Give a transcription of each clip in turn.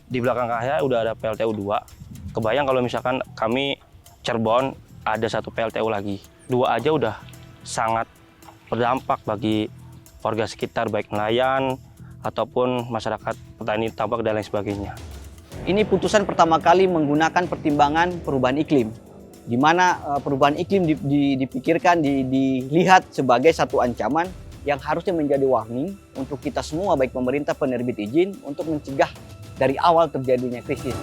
Di belakang saya udah ada PLTU 2. Kebayang kalau misalkan kami Cirebon ada satu PLTU lagi. 2 aja udah sangat berdampak bagi warga sekitar, baik nelayan ataupun masyarakat petani tambak dan lain sebagainya. Ini putusan pertama kali menggunakan pertimbangan perubahan iklim, di mana perubahan iklim dipikirkan, dilihat sebagai satu ancaman yang harusnya menjadi warning untuk kita semua, baik pemerintah, penerbit izin, untuk mencegah dari awal terjadinya krisis.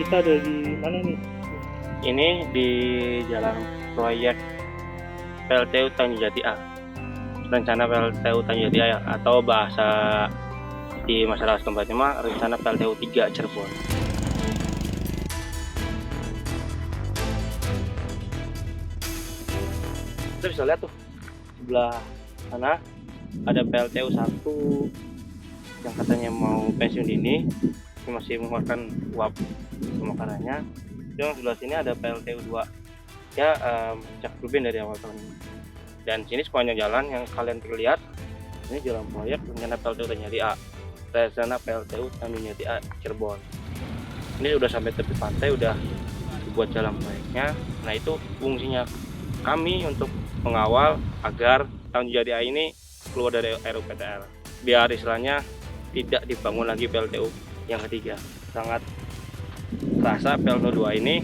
Kita ada di mana nih? Ini di jalan proyek PLTU Tanjung Jati A. Rencana PLTU Tanjung Jati A, atau bahasa di masyarakat tempatnya mah rencana PLTU 3 Cirebon. Kita bisa lihat tuh sebelah sana ada PLTU 1 yang katanya mau pensiun dini, masih mengeluarkan uap pemekarannya. Yang sebelah sini ada PLTU 2 ya, cak turbin dari awal tahun ini. Dan sini sepanjang jalan yang kalian lihat ini jalan proyek rencana PLTU Tanjung Jati A, rencana PLTU Tanjung Jati A Cirebon. Ini udah sampai tepi pantai, udah dibuat jalan proyeknya. Nah, itu fungsinya kami untuk mengawal agar Tanjung Jati A ini keluar dari RUPTL, biar istilahnya tidak dibangun lagi PLTU yang ketiga. Sangat terasa PLTU 2 ini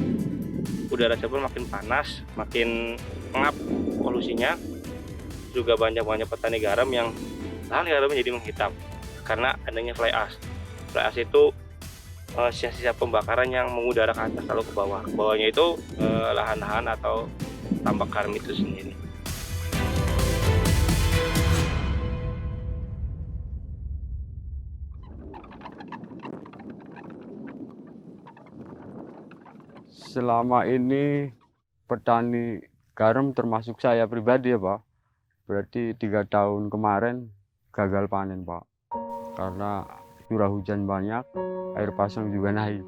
udara Cirebon makin panas, makin pengap polusinya. Juga banyak petani garam yang lahan garam menjadi menghitam karena adanya fly ash. Fly ash itu sisa-sisa pembakaran yang mengudara ke atas lalu ke bawah. Bawahnya itu lahan-lahan atau tambak garam itu sendiri. Selama ini petani garam termasuk saya pribadi ya Pak, berarti 3 tahun kemarin gagal panen Pak, karena curah hujan banyak, air pasang juga naik.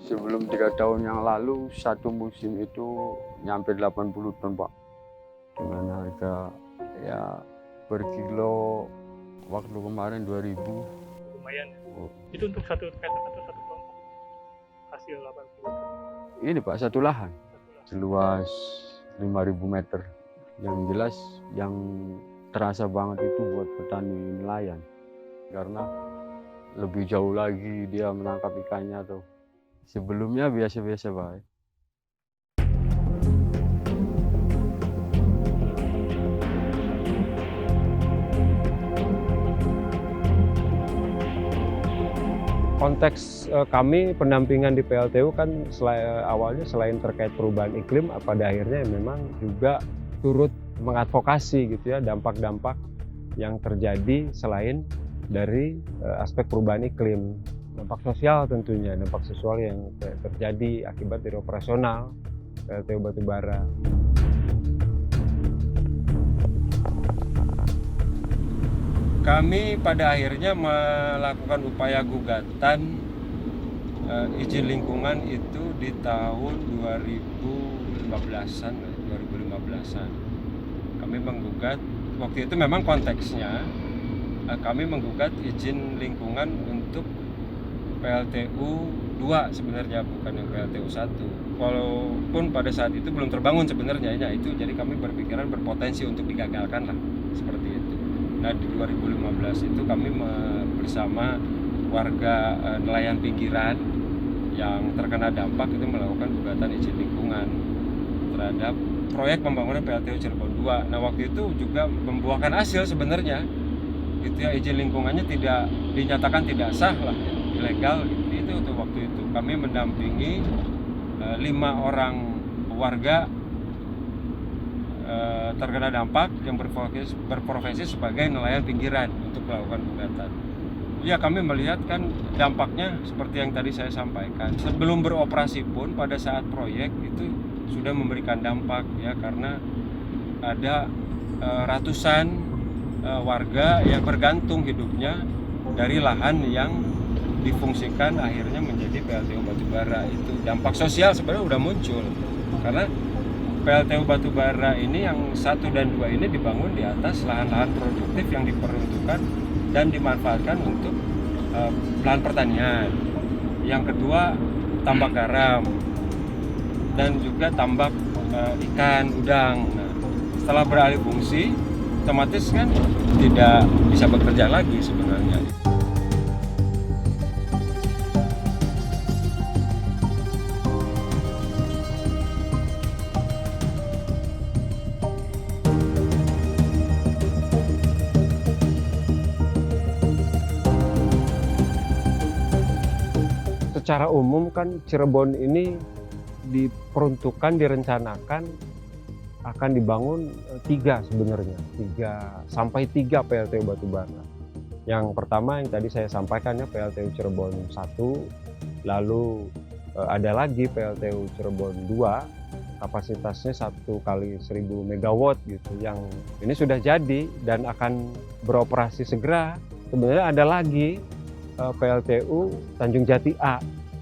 Sebelum 3 tahun yang lalu satu musim itu nyampe 80 ton Pak, dengan harga ya per kilo waktu kemarin 2.000. Lumayan ya. Itu untuk satu petak atau satu kelompok hasil 80 ton? Ini Pak, satu lahan seluas 5.000 meter. Yang jelas yang terasa banget itu buat petani nelayan, karena lebih jauh lagi dia menangkap ikannya tuh. Sebelumnya biasa-biasa baik. Konteks kami pendampingan di PLTU kan awalnya selain terkait perubahan iklim, pada akhirnya memang juga turut mengadvokasi gitu ya dampak-dampak yang terjadi selain dari aspek perubahan iklim. Dampak sosial tentunya, dampak sosial yang terjadi akibat dari operasional PLTU batubara. Kami pada akhirnya melakukan upaya gugatan izin lingkungan itu di tahun 2015-an. Kami kami menggugat, waktu itu memang konteksnya kami menggugat izin lingkungan untuk PLTU 2 sebenarnya, bukan yang PLTU 1. Walaupun pada saat itu belum terbangun sebenarnya ya itu, jadi kami berpikiran berpotensi untuk digagalkan lah, seperti itu. Nah di 2015 itu kami bersama warga nelayan pinggiran yang terkena dampak itu melakukan gugatan izin lingkungan terhadap proyek pembangunan PLTU Cirebon 2. Nah waktu itu juga membuahkan hasil sebenarnya, gitu ya, izin lingkungannya tidak dinyatakan tidak sah lah, ya, ilegal gitu. Itu untuk waktu itu kami mendampingi 5 orang warga terkena dampak yang berprofesi sebagai nelayan pinggiran untuk melakukan gugatan. Ya kami melihat kan dampaknya seperti yang tadi saya sampaikan. Sebelum beroperasi pun pada saat proyek itu sudah memberikan dampak ya, karena ada ratusan warga yang bergantung hidupnya dari lahan yang difungsikan akhirnya menjadi PLTU batubara. Itu dampak sosial sebenarnya udah muncul karena PLTU batubara ini yang 1 dan 2 ini dibangun di atas lahan-lahan produktif yang diperuntukkan dan dimanfaatkan untuk lahan pertanian. Yang kedua tambak garam dan juga tambak ikan udang. Nah, setelah beralih fungsi otomatis kan tidak bisa bekerja lagi sebenarnya. Secara umum kan Cirebon ini diperuntukkan, direncanakan akan dibangun 3 sebenarnya, 3 sampai 3 PLTU batubara. Yang pertama yang tadi saya sampaikan ya, PLTU Cirebon 1, lalu ada lagi PLTU Cirebon 2, kapasitasnya 1 kali 1000 megawatt gitu, yang ini sudah jadi dan akan beroperasi segera. Sebenarnya ada lagi PLTU Tanjung Jati A.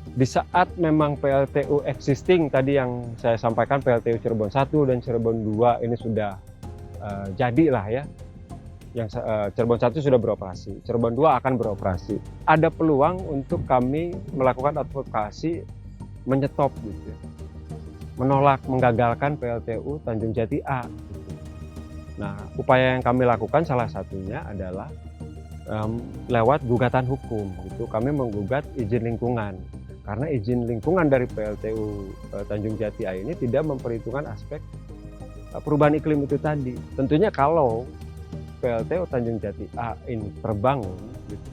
Di saat memang PLTU existing tadi yang saya sampaikan, PLTU Cirebon 1 dan Cirebon 2 ini sudah jadi lah ya. Yang Cirebon 1 sudah beroperasi, Cirebon 2 akan beroperasi. Ada peluang untuk kami melakukan advokasi menyetop gitu, menolak, menggagalkan PLTU Tanjung Jati A. Gitu. Nah, upaya yang kami lakukan salah satunya adalah lewat gugatan hukum gitu. Kami menggugat izin lingkungan karena izin lingkungan dari PLTU Tanjung Jati A ini tidak memperhitungkan aspek perubahan iklim itu tadi. Tentunya kalau PLTU Tanjung Jati A ini terbangun gitu,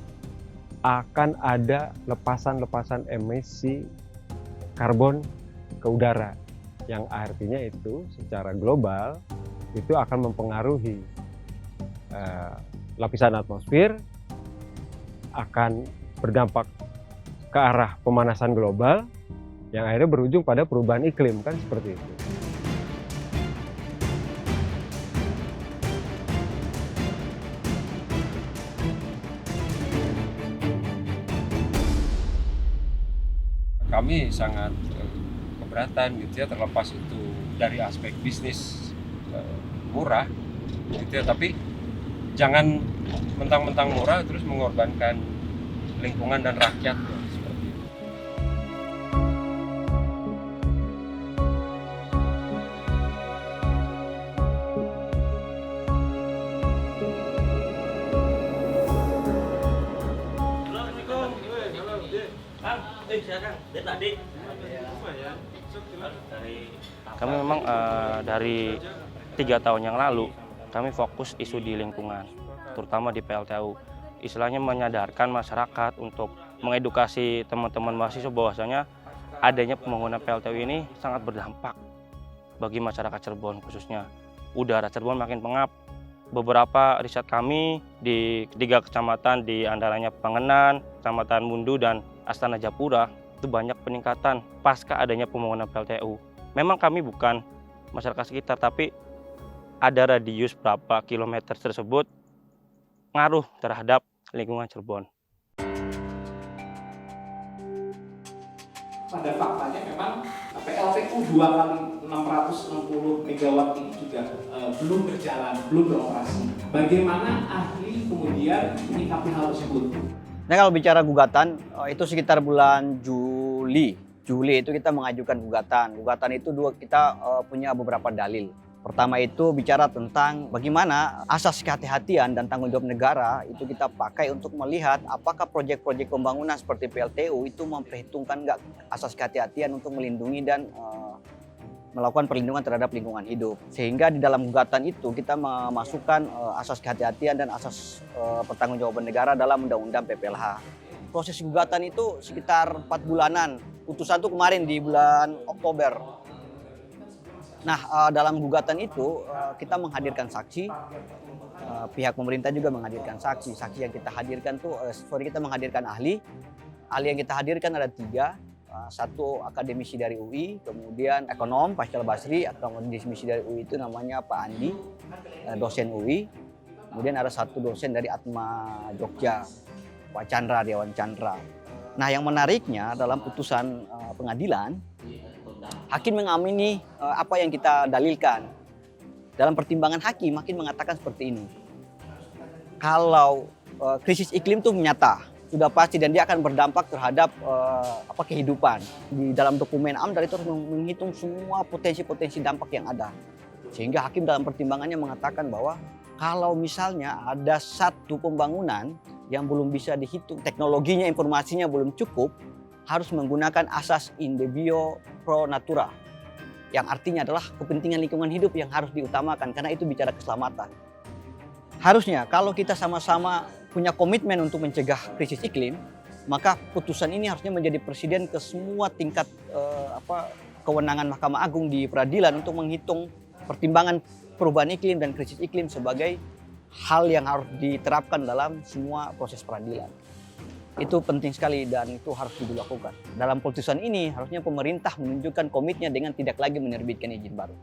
akan ada lepasan-lepasan emisi karbon ke udara yang artinya itu secara global itu akan mempengaruhi lapisan atmosfer, akan berdampak ke arah pemanasan global yang akhirnya berujung pada perubahan iklim, kan seperti itu. Kami sangat keberatan gitu ya, terlepas itu dari aspek bisnis murah gitu ya, tapi jangan mentang-mentang murah terus mengorbankan lingkungan dan rakyat ya, seperti itu. Kami memang dari 3 tahun yang lalu kami fokus isu di lingkungan, terutama di PLTU. Istilahnya menyadarkan masyarakat untuk mengedukasi teman-teman mahasiswa bahwasanya adanya pembangunan PLTU ini sangat berdampak bagi masyarakat Cirebon khususnya. Udara Cirebon makin pengap. Beberapa riset kami di 3 kecamatan di antaranya Pangenan, Kecamatan Mundu dan Astana Japura itu banyak peningkatan pasca adanya pembangunan PLTU. Memang kami bukan masyarakat sekitar, tapi ada radius berapa kilometer tersebut ngaruh terhadap lingkungan Cirebon. Pada faktanya memang PLTU 2 kali 660 megawatt ini juga belum berjalan, belum beroperasi. Bagaimana ahli kemudian menyikapi hal tersebut? Nah, kalau bicara gugatan, itu sekitar bulan Juli. Juli itu kita mengajukan gugatan. Gugatan itu kita punya beberapa dalil. Pertama itu bicara tentang bagaimana asas kehati-hatian dan tanggung jawab negara itu kita pakai untuk melihat apakah proyek-proyek pembangunan seperti PLTU itu memperhitungkan nggak asas kehati-hatian untuk melindungi dan melakukan perlindungan terhadap lingkungan hidup. Sehingga di dalam gugatan itu kita memasukkan asas kehati-hatian dan asas pertanggungjawaban negara dalam Undang-Undang PPLH. Proses gugatan itu sekitar 4 bulanan. Putusan itu kemarin di bulan Oktober. Nah, dalam gugatan itu kita menghadirkan saksi, pihak pemerintah juga menghadirkan saksi. Saksi yang kita hadirkan kita menghadirkan ahli. Ahli yang kita hadirkan ada 3. Satu akademisi dari UI, kemudian ekonom Faisal Basri, akademisi dari UI itu namanya Pak Andi, dosen UI. Kemudian ada satu dosen dari Atma Jogja, Pak Chandra, Dewan Chandra. Nah, yang menariknya dalam putusan pengadilan, hakim mengamini apa yang kita dalilkan. Dalam pertimbangan hakim mengatakan seperti ini. Kalau krisis iklim itu nyata, sudah pasti dan dia akan berdampak terhadap kehidupan. Di dalam dokumen AMDAL itu harus menghitung semua potensi-potensi dampak yang ada. Sehingga hakim dalam pertimbangannya mengatakan bahwa kalau misalnya ada satu pembangunan yang belum bisa dihitung, teknologinya, informasinya belum cukup, harus menggunakan asas in debito pro natura, yang artinya adalah kepentingan lingkungan hidup yang harus diutamakan karena itu bicara keselamatan. Harusnya kalau kita sama-sama punya komitmen untuk mencegah krisis iklim, maka putusan ini harusnya menjadi presiden ke semua tingkat kewenangan Mahkamah Agung di peradilan untuk menghitung pertimbangan perubahan iklim dan krisis iklim sebagai hal yang harus diterapkan dalam semua proses peradilan. Itu penting sekali dan itu harus dilakukan. Dalam putusan ini harusnya pemerintah menunjukkan komitnya dengan tidak lagi menerbitkan izin baru.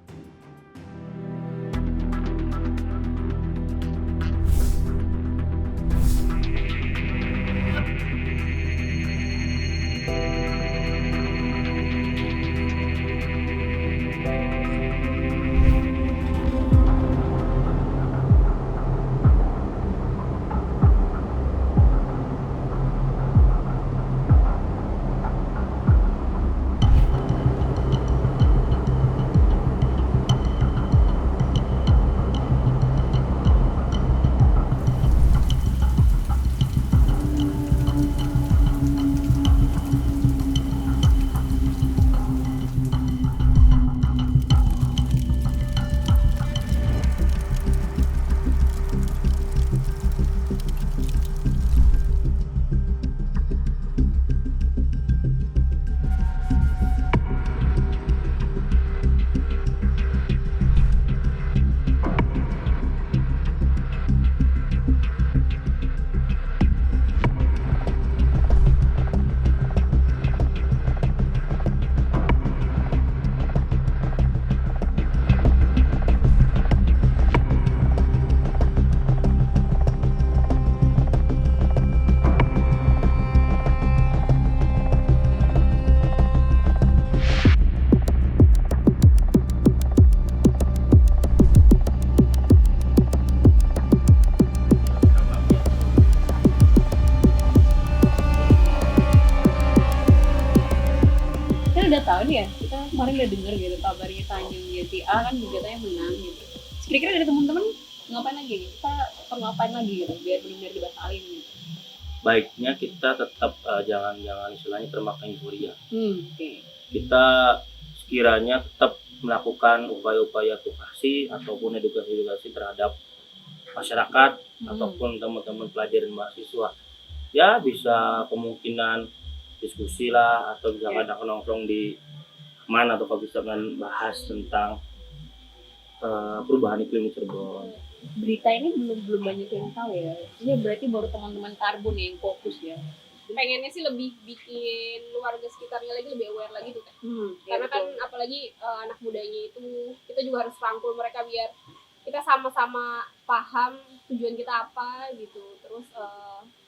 Udah tahu nih ya, kita kemarin udah dengar gitu kabarnya Tanjung Jati A kan gugatannya menang gitu. Kira-kira dari teman-teman ngapain lagi? Kita perlu ngapain lagi gitu biar benar-benar dibatalin gitu? Baiknya kita tetap jangan istilahnya termakan euforia. Okay. Kita sekiranya tetap melakukan upaya-upaya advokasi ataupun edukasi terhadap masyarakat ataupun teman-teman pelajar dan mahasiswa. Ya bisa kemungkinan diskusi lah atau bisa ada nongkrong di mana atau kalau bisa bahas tentang perubahan iklim di Cirebon. Berita ini belum banyak yang tahu ya. Ini berarti baru teman-teman Karbon yang fokus ya. Pengennya sih lebih bikin warga sekitarnya lagi lebih aware lagi tuh kan. Karena kan apalagi anak mudanya itu kita juga harus rangkul mereka biar kita sama-sama paham tujuan kita apa gitu. Terus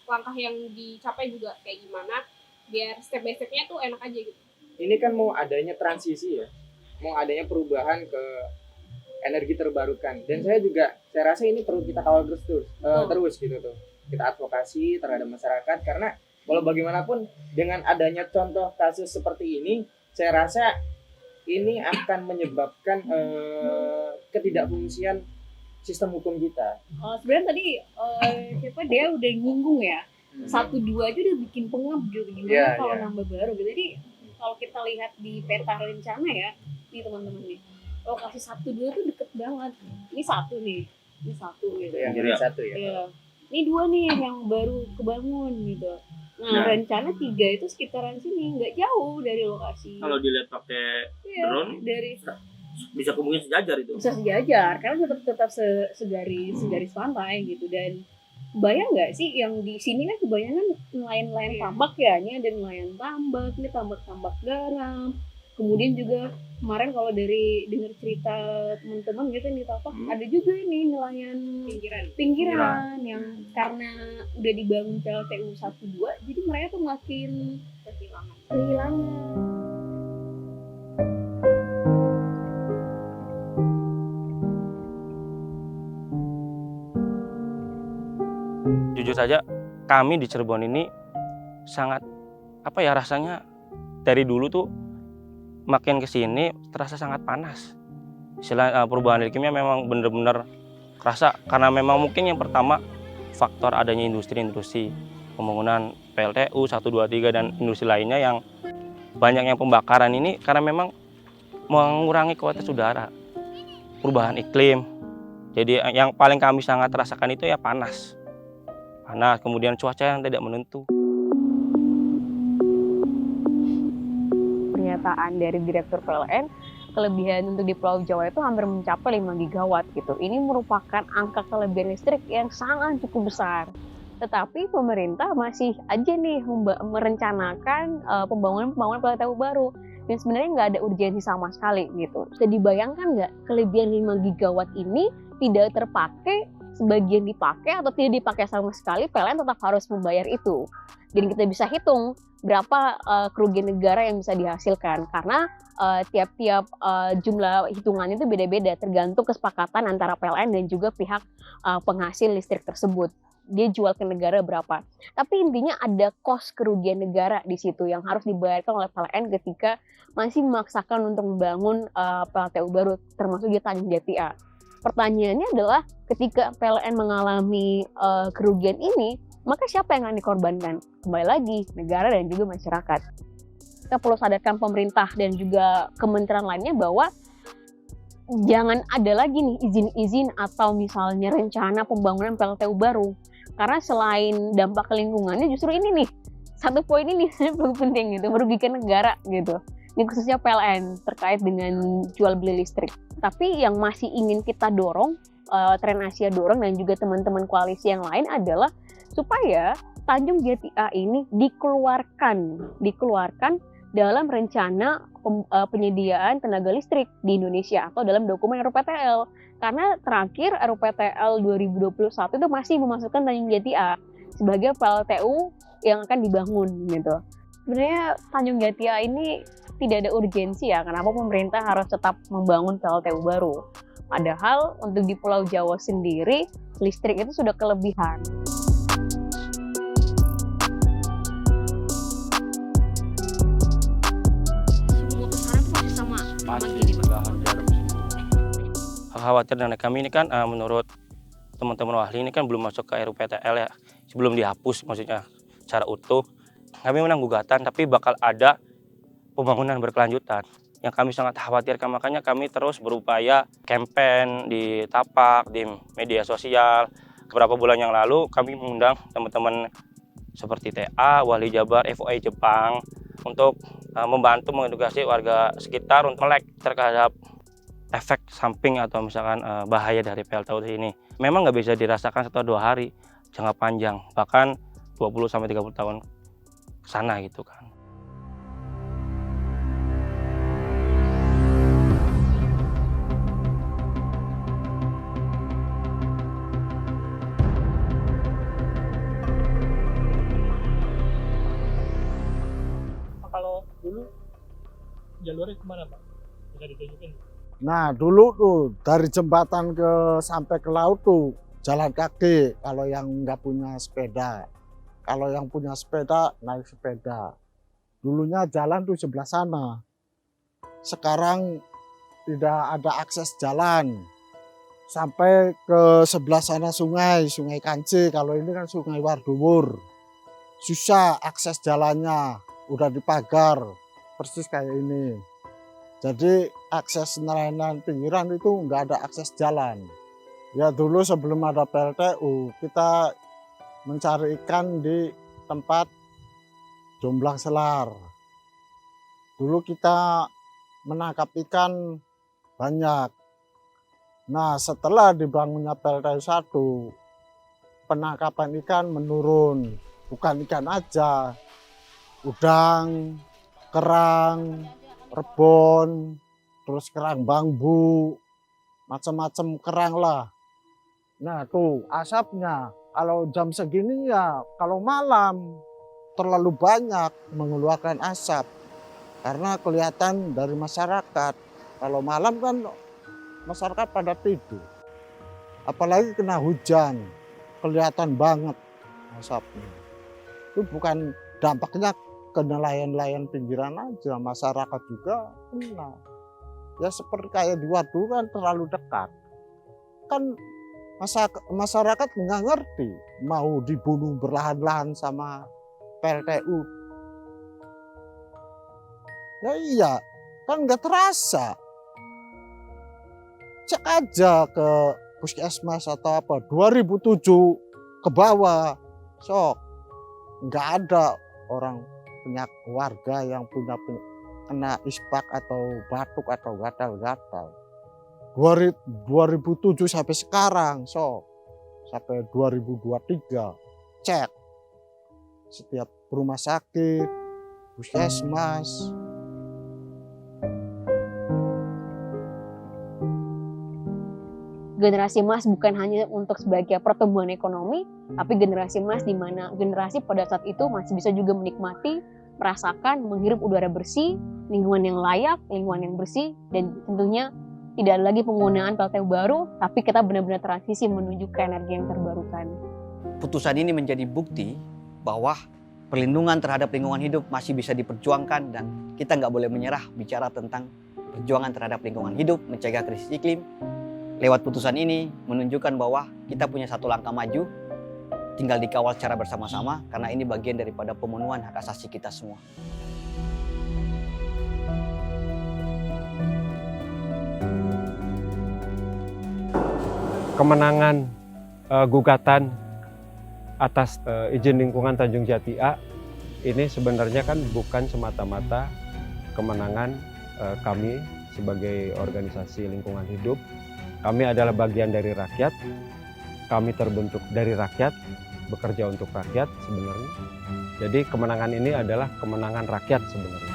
langkah yang dicapai juga kayak gimana biar step by stepnya tuh enak aja gitu. Ini kan mau adanya transisi ya, mau adanya perubahan ke energi terbarukan. Dan saya rasa ini perlu kita kawal terus gitu tuh. Kita advokasi terhadap masyarakat, karena kalau bagaimanapun dengan adanya contoh kasus seperti ini, saya rasa ini akan menyebabkan ketidakfungsian sistem hukum kita. Sebenarnya tadi dia udah nyinggung ya, 1-2 aja udah bikin pengap gitu, gimana kalau nambah baru gitu. Jadi kalau kita lihat di peta rencana ya, nih teman-teman nih, lokasi 1-2 tuh deket banget. Ini satu gitu. Jadi satu ya. Iya. Ini 2 nih yang baru kebangun gitu. Nah, rencana 3 itu sekitaran sini, nggak jauh dari lokasi. Kalau dilihat pakai drone, dari bisa kemungkinan sejajar itu. bisa sejajar karena tetap segaris pantai gitu. Dan bayang nggak sih yang di sini kan kebanyakan nelayan tambak ya, ini ada nelayan tambak, ini tambak garam. Kemudian juga kemarin kalau dari dengar cerita teman-teman gitu di Tapak, ada juga ini nelayan pinggiran yang karena udah dibangun PLTU 1-2, jadi mereka tuh makin kehilangan. Jujur saja, kami di Cirebon ini sangat rasanya dari dulu tuh makin kesini terasa sangat panas. Istilah perubahan iklimnya memang benar-benar kerasa, karena memang mungkin yang pertama faktor adanya industri pembangunan PLTU 1, 2, 3 dan industri lainnya yang banyak yang pembakaran ini, karena memang mengurangi kualitas udara, perubahan iklim. Jadi yang paling kami sangat rasakan itu ya panas, kemudian cuaca yang tidak menentu. Pernyataan dari Direktur PLN, kelebihan untuk di Pulau Jawa itu hampir mencapai 5 gigawatt gitu. Ini merupakan angka kelebihan listrik yang sangat cukup besar. Tetapi pemerintah masih aja nih merencanakan pembangunan PLTU baru. Dan sebenarnya nggak ada urgensi sama sekali gitu. Bisa dibayangkan nggak kelebihan 5 gigawatt ini tidak terpakai, sebagian dipakai atau tidak dipakai sama sekali, PLN tetap harus membayar itu. Dan kita bisa hitung berapa kerugian negara yang bisa dihasilkan, karena tiap-tiap jumlah hitungannya itu beda-beda tergantung kesepakatan antara PLN dan juga pihak penghasil listrik tersebut. Dia jual ke negara berapa. Tapi intinya ada kos kerugian negara di situ yang harus dibayarkan oleh PLN ketika masih memaksakan untuk membangun PLTU baru, termasuk di Tanjung Jati A. Pertanyaannya adalah ketika PLN mengalami kerugian ini, maka siapa yang akan dikorbankan? Kembali lagi, negara dan juga masyarakat. Kita perlu sadarkan pemerintah dan juga kementerian lainnya bahwa jangan ada lagi nih izin-izin atau misalnya rencana pembangunan PLTU baru. Karena selain dampak lingkungannya, justru ini nih, satu poin ini paling penting gitu, merugikan negara gitu. Ini khususnya PLN terkait dengan jual beli listrik. Tapi yang masih ingin kita dorong, Tren Asia dorong dan juga teman-teman koalisi yang lain adalah supaya Tanjung Jati A ini dikeluarkan dalam rencana penyediaan tenaga listrik di Indonesia atau dalam dokumen RUPTL. Karena terakhir RUPTL 2021 itu masih memasukkan Tanjung Jati A sebagai PLTU yang akan dibangun gitu. Sebenarnya Tanjung Jati A ini tidak ada urgensi ya, kenapa pemerintah harus tetap membangun PLTU baru. Padahal untuk di Pulau Jawa sendiri listrik itu sudah kelebihan. Semua pesanan tuh masih sama gini Pak. Khawatir dan kami ini kan menurut teman-teman ahli ini kan belum masuk ke RUPTL ya, sebelum dihapus maksudnya secara utuh. Kami menang gugatan tapi bakal ada pembangunan berkelanjutan yang kami sangat khawatirkan, makanya kami terus berupaya campaign di Tapak, di media sosial. Beberapa bulan yang lalu kami mengundang teman-teman seperti TA, Wali Jabar, FOI Jepang untuk membantu mengedukasi warga sekitar untuk melek terhadap efek samping atau misalkan bahaya dari PLTU ini. Memang nggak bisa dirasakan 1 atau 2 hari, jangka panjang, bahkan 20-30 tahun ke sana gitu kan. Kalau dulu jalurnya kemana Pak? Bisa ditunjukin? Nah dulu tuh dari jembatan sampai ke laut tuh jalan kaki kalau yang nggak punya sepeda. Kalau yang punya sepeda naik sepeda. Dulunya jalan tuh sebelah sana. Sekarang tidak ada akses jalan. Sampai ke sebelah sana Sungai Kanci. Kalau ini kan Sungai Warduwur. Susah akses jalannya, udah dipagar, persis kayak ini. Jadi akses nelayan pinggiran itu nggak ada akses jalan. Ya dulu sebelum ada PLTU, kita mencari ikan di tempat Jomblang Selar. Dulu kita menangkap ikan banyak. Nah setelah dibangunnya PLTU 1, penangkapan ikan menurun. Bukan ikan aja, udang, kerang, rebon, terus kerang bambu, macam-macam kerang lah. Nah tuh asapnya, kalau jam segini ya kalau malam terlalu banyak mengeluarkan asap. Karena kelihatan dari masyarakat, kalau malam kan masyarakat pada tidur. Apalagi kena hujan, kelihatan banget asapnya. Itu bukan dampaknya ke nelayan-nelayan pinggiran aja, masyarakat juga kena. Ya seperti kayak di Waduk kan terlalu dekat. Kan masyarakat nggak ngerti mau dibunuh berlahan-lahan sama PLTU. Ya iya, kan nggak terasa. Cek aja ke puskesmas atau apa, 2007 ke bawah, sok. Nggak ada orang punya warga yang kena ispak atau batuk atau gatal-gatal. 2007 sampai sekarang, sampai 2023, cek setiap rumah sakit, puskesmas. Generasi emas bukan hanya untuk sebagai pertumbuhan ekonomi, tapi generasi emas di mana generasi pada saat itu masih bisa juga menikmati, merasakan, menghirup udara bersih, lingkungan yang layak, lingkungan yang bersih, dan tentunya tidak ada lagi penggunaan PLTU baru, tapi kita benar-benar transisi menuju ke energi yang terbarukan. Putusan ini menjadi bukti bahwa perlindungan terhadap lingkungan hidup masih bisa diperjuangkan dan kita nggak boleh menyerah bicara tentang perjuangan terhadap lingkungan hidup, mencegah krisis iklim. Lewat putusan ini menunjukkan bahwa kita punya satu langkah maju, tinggal dikawal secara bersama-sama karena ini bagian daripada pemenuhan hak asasi kita semua. Kemenangan gugatan atas izin lingkungan Tanjung Jati A ini sebenarnya kan bukan semata-mata kemenangan kami sebagai organisasi lingkungan hidup. Kami adalah bagian dari rakyat, kami terbentuk dari rakyat, bekerja untuk rakyat sebenarnya. Jadi kemenangan ini adalah kemenangan rakyat sebenarnya.